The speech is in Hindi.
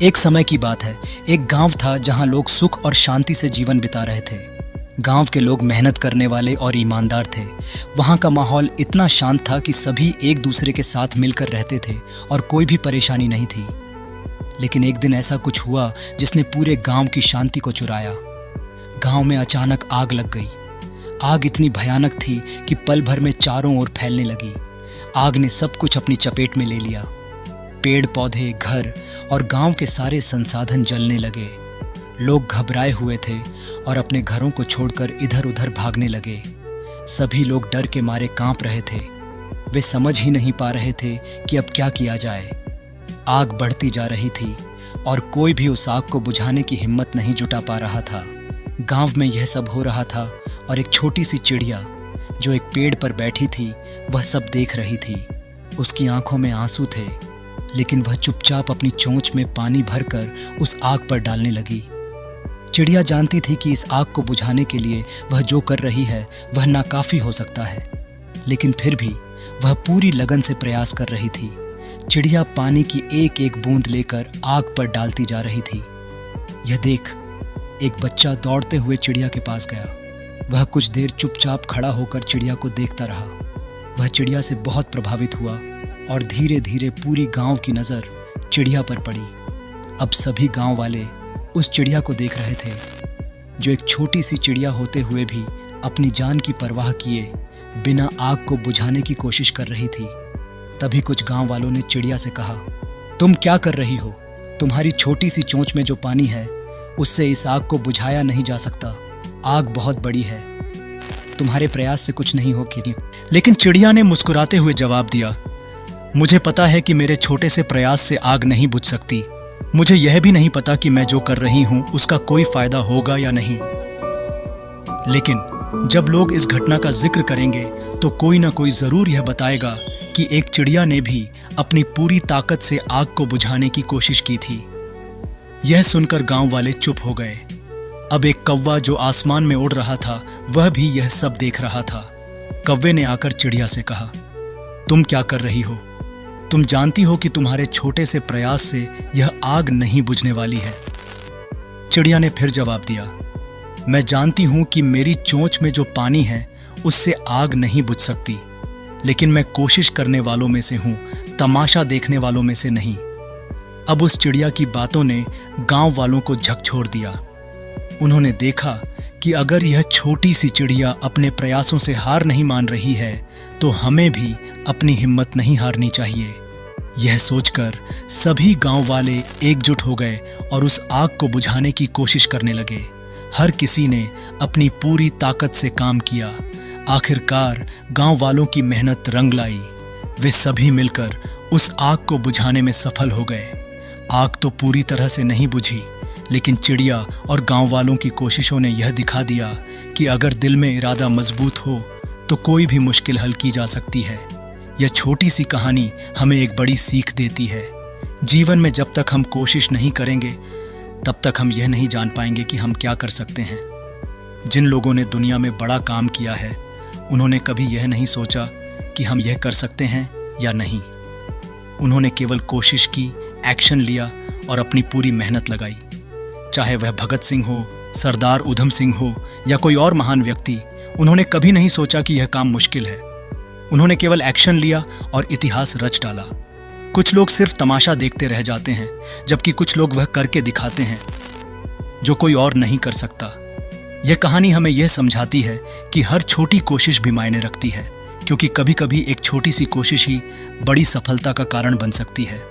एक समय की बात है। एक गांव था जहां लोग सुख और शांति से जीवन बिता रहे थे। गांव के लोग मेहनत करने वाले और ईमानदार थे। वहां का माहौल इतना शांत था कि सभी एक दूसरे के साथ मिलकर रहते थे और कोई भी परेशानी नहीं थी। लेकिन एक दिन ऐसा कुछ हुआ जिसने पूरे गांव की शांति को चुराया। गांव में अचानक आग लग गई। आग इतनी भयानक थी कि पल भर में चारों ओर फैलने लगी। आग ने सब कुछ अपनी चपेट में ले लिया। पेड़ पौधे, घर और गांव के सारे संसाधन जलने लगे। लोग घबराए हुए थे और अपने घरों को छोड़कर इधर उधर भागने लगे। सभी लोग डर के मारे कांप रहे थे। वे समझ ही नहीं पा रहे थे कि अब क्या किया जाए। आग बढ़ती जा रही थी और कोई भी उस आग को बुझाने की हिम्मत नहीं जुटा पा रहा था। गांव में यह सब हो रहा था और एक छोटी सी चिड़िया जो एक पेड़ पर बैठी थी वह सब देख रही थी। उसकी आंखों में आंसू थे, लेकिन वह चुपचाप अपनी चोंच में पानी भरकर उस आग पर डालने लगी। चिड़िया जानती थी कि इस आग को बुझाने के लिए वह जो कर रही है वह नाकाफी हो सकता है, लेकिन फिर भी वह पूरी लगन से प्रयास कर रही थी। चिड़िया पानी की एक एक बूंद लेकर आग पर डालती जा रही थी। यह देख एक बच्चा दौड़ते हुए चिड़िया के पास गया। वह कुछ देर चुपचाप खड़ा होकर चिड़िया को देखता रहा। वह चिड़िया से बहुत प्रभावित हुआ और धीरे धीरे पूरी गांव की नज़र चिड़िया पर पड़ी। अब सभी गांव वाले उस चिड़िया को देख रहे थे जो एक छोटी सी चिड़िया होते हुए भी अपनी जान की परवाह किए बिना आग को बुझाने की कोशिश कर रही थी। तभी कुछ गांव वालों ने चिड़िया से कहा, तुम क्या कर रही हो? तुम्हारी छोटी सी चोंच में जो पानी है उससे इस आग को बुझाया नहीं जा सकता। आग बहुत बड़ी है, तुम्हारे प्रयास से कुछ नहीं होगी। लेकिन चिड़िया ने मुस्कुराते हुए जवाब दिया, मुझे पता है कि मेरे छोटे से प्रयास से आग नहीं बुझ सकती। मुझे यह भी नहीं पता कि मैं जो कर रही हूं उसका कोई फायदा होगा या नहीं, लेकिन जब लोग इस घटना का जिक्र करेंगे तो कोई ना कोई जरूर यह बताएगा कि एक चिड़िया ने भी अपनी पूरी ताकत से आग को बुझाने की कोशिश की थी। यह सुनकर गांव वाले चुप हो गए। अब एक कौवा जो आसमान में उड़ रहा था वह भी यह सब देख रहा था। कौवे ने आकर चिड़िया से कहा, तुम क्या कर रही हो? तुम जानती हो कि तुम्हारे छोटे से प्रयास से यह आग नहीं बुझने वाली है। चिड़िया ने फिर जवाब दिया, मैं जानती हूं कि मेरी चोंच में जो पानी है उससे आग नहीं बुझ सकती, लेकिन मैं कोशिश करने वालों में से हूं, तमाशा देखने वालों में से नहीं। अब उस चिड़िया की बातों ने गांव वालों को झकझोर दिया। उन्होंने देखा कि अगर यह छोटी सी चिड़िया अपने प्रयासों से हार नहीं मान रही है तो हमें भी अपनी हिम्मत नहीं हारनी चाहिए। यह सोचकर सभी गांव वाले एकजुट हो गए और उस आग को बुझाने की कोशिश करने लगे। हर किसी ने अपनी पूरी ताकत से काम किया। आखिरकार गांव वालों की मेहनत रंग लाई। वे सभी मिलकर उस आग को बुझाने में सफल हो गए। आग तो पूरी तरह से नहीं बुझी, लेकिन चिड़िया और गांव वालों की कोशिशों ने यह दिखा दिया कि अगर दिल में इरादा मजबूत हो तो कोई भी मुश्किल हल की जा सकती है। यह छोटी सी कहानी हमें एक बड़ी सीख देती है। जीवन में जब तक हम कोशिश नहीं करेंगे तब तक हम यह नहीं जान पाएंगे कि हम क्या कर सकते हैं। जिन लोगों ने दुनिया में बड़ा काम किया है उन्होंने कभी यह नहीं सोचा कि हम यह कर सकते हैं या नहीं। उन्होंने केवल कोशिश की, एक्शन लिया और अपनी पूरी मेहनत लगाई। चाहे वह भगत सिंह हो, सरदार उधम सिंह हो या कोई और महान व्यक्ति, उन्होंने कभी नहीं सोचा कि यह काम मुश्किल है। उन्होंने केवल एक्शन लिया और इतिहास रच डाला। कुछ लोग सिर्फ तमाशा देखते रह जाते हैं, जबकि कुछ लोग वह करके दिखाते हैं जो कोई और नहीं कर सकता। यह कहानी हमें यह समझाती है कि हर छोटी कोशिश भी मायने रखती है, क्योंकि कभी कभी एक छोटी सी कोशिश ही बड़ी सफलता का कारण बन सकती है।